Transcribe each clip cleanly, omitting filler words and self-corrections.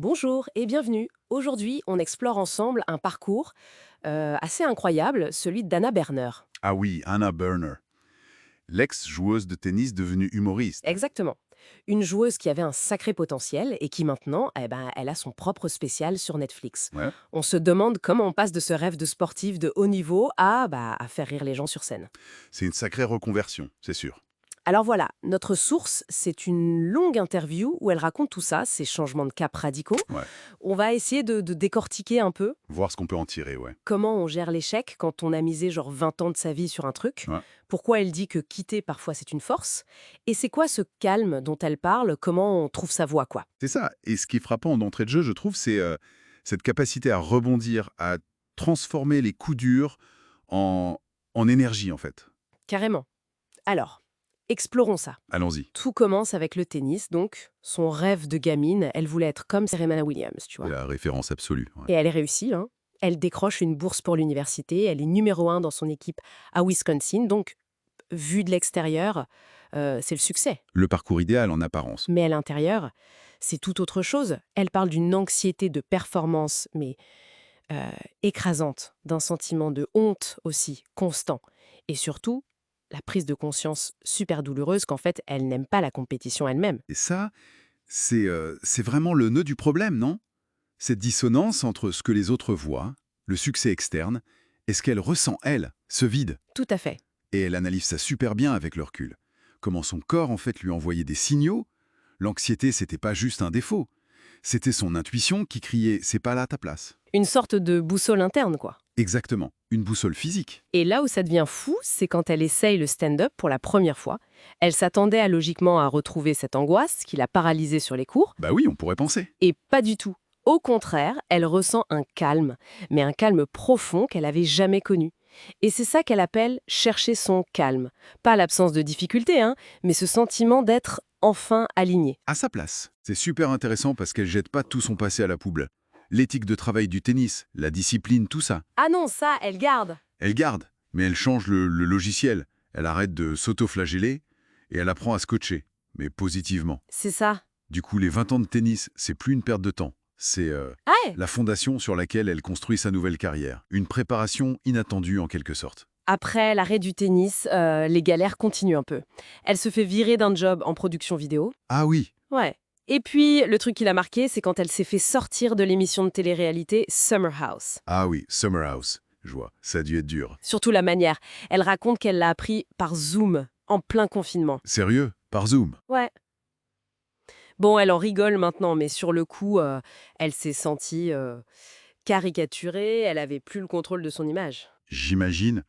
Bonjour et bienvenue. Aujourd'hui, on explore ensemble un parcours assez incroyable, celui d'Anna Berner. Ah oui, Anna Burner, l'ex-joueuse de tennis devenue humoriste. Exactement. Une joueuse qui avait un sacré potentiel et qui maintenant, elle a son propre spécial sur Netflix. Ouais. On se demande comment on passe de ce rêve de sportif de haut niveau à faire rire les gens sur scène. C'est une sacrée reconversion, c'est sûr. Alors voilà, notre source, c'est une longue interview où elle raconte tout ça, ces changements de cap radicaux. Ouais. On va essayer de décortiquer un peu Voir ce qu'on peut en tirer, ouais. comment on gère l'échec quand on a misé genre 20 ans de sa vie sur un truc, Ouais. pourquoi elle dit que quitter parfois c'est une force, et c'est quoi ce calme dont elle parle, comment on trouve sa voie quoi. C'est ça. Et ce qui est frappant d'entrée de jeu, je trouve, c'est cette capacité à rebondir, à transformer les coups durs en, en énergie, en fait. Carrément. Alors, explorons ça. Allons-y. Tout commence avec le tennis, donc son rêve de gamine, elle voulait être comme Serena Williams, tu C'est vois. la référence absolue. Ouais. Et elle est réussie, hein. Elle décroche une bourse pour l'université, elle est numéro un dans son équipe à Wisconsin, donc vu de l'extérieur, c'est le succès. Le parcours idéal en apparence. Mais à l'intérieur, c'est tout autre chose. Elle parle d'une anxiété de performance, mais euh, écrasante, d'un sentiment de honte aussi, constant. Et surtout, la prise de conscience super douloureuse qu'en fait, elle n'aime pas la compétition elle-même. Et ça, c'est vraiment le nœud du problème, non? Cette dissonance entre ce que les autres voient, le succès externe, et ce qu'elle ressent, elle, ce vide. Tout à fait. Et elle analyse ça super bien avec le recul. Comment son corps, en fait, lui envoyait des signaux. L'anxiété, c'était pas juste un défaut. C'était son intuition qui criait « c'est pas là ta place ». Une sorte de boussole interne, quoi. Exactement. Une boussole physique. Et là où ça devient fou, c'est quand elle essaye le stand-up pour la première fois. Elle s'attendait logiquement à retrouver cette angoisse qui l'a paralysée sur les cours, Bah oui, on pourrait penser. et pas du tout. Au contraire, elle ressent un calme, mais un calme profond qu'elle n'avait jamais connu. Et c'est ça qu'elle appelle chercher son calme. Pas l'absence de difficulté, hein, mais ce sentiment d'être enfin aligné. À sa place. C'est super intéressant parce qu'elle jette pas tout son passé à la poubelle. L'éthique de travail du tennis, la discipline, tout ça. Ah non, ça, elle garde. Elle garde, mais elle change le logiciel. Elle arrête de s'auto-flageller et elle apprend à se coacher, mais positivement. C'est ça. Du coup, les 20 ans de tennis, c'est plus une perte de temps. C'est Ah ouais. la fondation sur laquelle elle construit sa nouvelle carrière. Une préparation inattendue en quelque sorte. Après l'arrêt du tennis, les galères continuent un peu. Elle se fait virer d'un job en production vidéo. Ah oui, Ouais. Et puis, le truc qui l'a marqué, c'est quand elle s'est fait sortir de l'émission de télé-réalité Summer House. ah oui, Summer House. Je vois, ça a dû être dur. Surtout la manière. Elle raconte qu'elle l'a appris par Zoom, en plein confinement. Sérieux? Par Zoom? Ouais. Bon, elle en rigole maintenant, mais sur le coup, elle s'est sentie caricaturée, elle avait plus le contrôle de son image. J'imagine.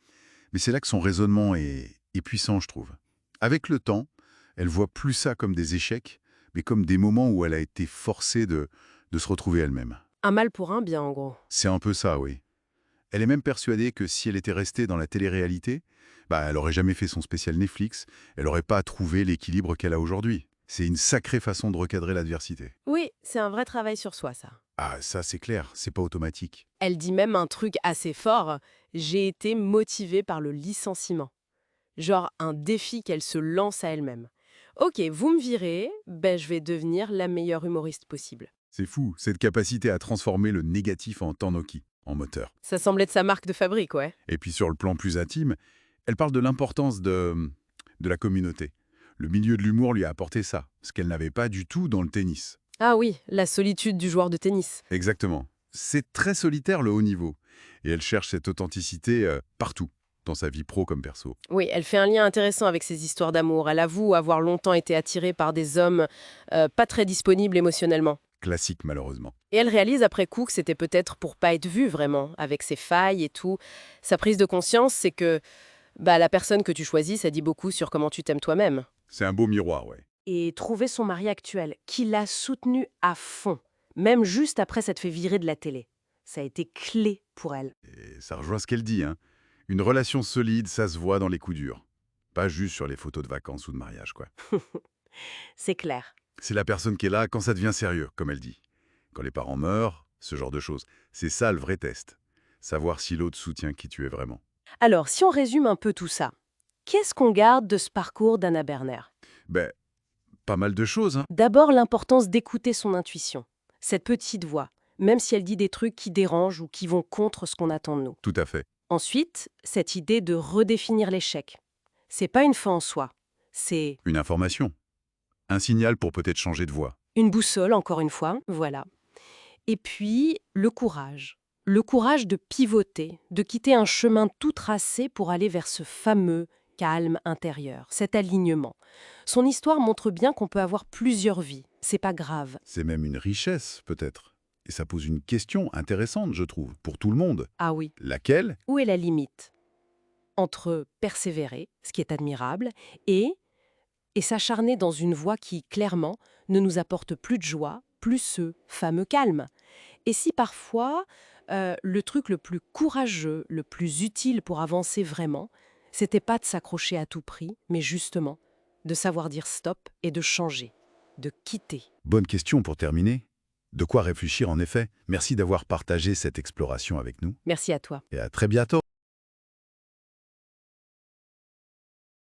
Mais c'est là que son raisonnement est puissant, je trouve. Avec le temps, elle voit plus ça comme des échecs, mais comme des moments où elle a été forcée de se retrouver elle-même. Un mal pour un bien, en gros. C'est un peu ça, oui. Elle est même persuadée que si elle était restée dans la télé-réalité, bah, elle aurait jamais fait son spécial Netflix, elle n'aurait pas trouvé l'équilibre qu'elle a aujourd'hui. C'est une sacrée façon de recadrer l'adversité. Oui, c'est un vrai travail sur soi, ça. Ah, ça c'est clair, c'est pas automatique. Elle dit même un truc assez fort, j'ai été motivée par le licenciement. Genre un défi qu'elle se lance à elle-même. Ok, vous me virez, ben je vais devenir la meilleure humoriste possible. C'est fou, cette capacité à transformer le négatif en Tannoki, en moteur. Ça semble être sa marque de fabrique, ouais. Et puis sur le plan plus intime, elle parle de l'importance de la communauté. Le milieu de l'humour lui a apporté ça, ce qu'elle n'avait pas du tout dans le tennis. Ah oui, la solitude du joueur de tennis. Exactement. C'est très solitaire le haut niveau. Et elle cherche cette authenticité partout, dans sa vie pro comme perso. Oui, elle fait un lien intéressant avec ses histoires d'amour. Elle avoue avoir longtemps été attirée par des hommes pas très disponibles émotionnellement. Classique malheureusement. Et elle réalise après coup que c'était peut-être pour pas être vue vraiment, avec ses failles et tout. Sa prise de conscience, c'est que la personne que tu choisis, ça dit beaucoup sur comment tu t'aimes toi-même. C'est un beau miroir, ouais. Et trouver son mari actuel, qui l'a soutenue à fond, même juste après s'être fait virer de la télé. Ça a été clé pour elle. Et ça rejoint ce qu'elle dit, hein. Une relation solide, ça se voit dans les coups durs. Pas juste sur les photos de vacances ou de mariage, quoi. C'est clair. C'est la personne qui est là quand ça devient sérieux, comme elle dit. Quand les parents meurent, ce genre de choses. C'est ça le vrai test. Savoir si l'autre soutient qui tu es vraiment. Alors, si on résume un peu tout ça, qu'est-ce qu'on garde de ce parcours d'Anna Berner? Ben, pas mal de choses, hein. D'abord, l'importance d'écouter son intuition, cette petite voix, même si elle dit des trucs qui dérangent ou qui vont contre ce qu'on attend de nous. Tout à fait. Ensuite, cette idée de redéfinir l'échec. C'est pas une fin en soi, c'est Une information. Un signal pour peut-être changer de voie. une boussole, encore une fois, voilà. Et puis, le courage. Le courage de pivoter, de quitter un chemin tout tracé pour aller vers ce fameux calme intérieur, cet alignement. Son histoire montre bien qu'on peut avoir plusieurs vies. C'est pas grave. C'est même une richesse, peut-être. Et ça pose une question intéressante, je trouve, pour tout le monde. Ah oui, Laquelle? où est la limite entre persévérer, ce qui est admirable, et, et s'acharner dans une voie qui, clairement, ne nous apporte plus de joie, plus ce fameux calme. Et si parfois, le truc le plus courageux, le plus utile pour avancer vraiment, c'était pas de s'accrocher à tout prix, mais justement de savoir dire stop et de changer, de quitter. Bonne question pour terminer. De quoi réfléchir en effet. Merci d'avoir partagé cette exploration avec nous. Merci à toi. Et à très bientôt.